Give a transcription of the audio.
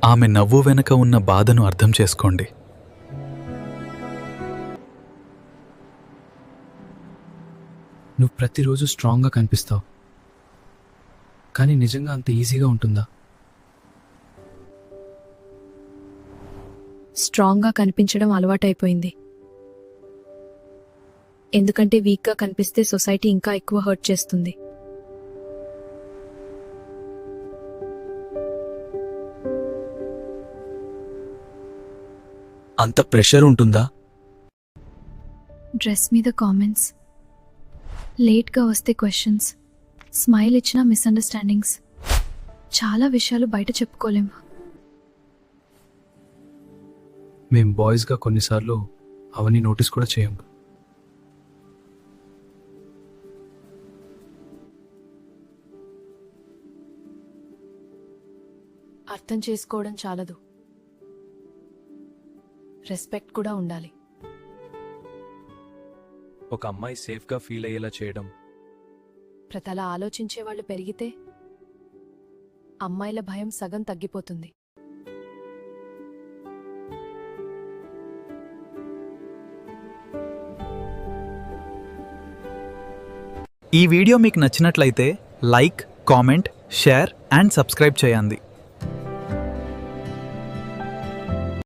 ఆమె నవ్వు వెనక ఉన్న బాధను అర్థం చేసుకోండి. నువ్వు ప్రతిరోజు స్ట్రాంగ్గా కనిపిస్తావు, కానీ నిజంగా అంత ఈజీగా ఉంటుందా? స్ట్రాంగ్గా కనిపించడం అలవాటైపోయింది. ఎందుకంటే వీక్గా కనిపిస్తే సొసైటీ ఇంకా ఎక్కువ హర్ట్ చేస్తుంది. అంత ప్రెషర్ ఉంటుందా? డ్రెస్ మీద కామెంట్స్, లేట్గా వస్తే క్వశ్చన్స్, స్మైల్ ఇచ్చిన మిస్అండర్స్టాండింగ్స్, చాలా విషయాలు బయట చెప్పుకోలేము. మేం బాయ్స్గా కొన్నిసార్లు అవన్నీ నోటీస్ కూడా చేయం. అర్థం చేసుకోవడం చాలదు, రెస్పెక్ట్ కూడా ఉండాలి. ఒక అమ్మాయి సేఫ్గా ఫీల్ అయ్యేలా చేయడం. ప్రతలా ఆలోచించే వాళ్ళు పెరిగితే అమ్మాయిల భయం సగం తగ్గిపోతుంది. ఈ వీడియో మీకు నచ్చినట్లయితే like, comment, share and subscribe చేయండి.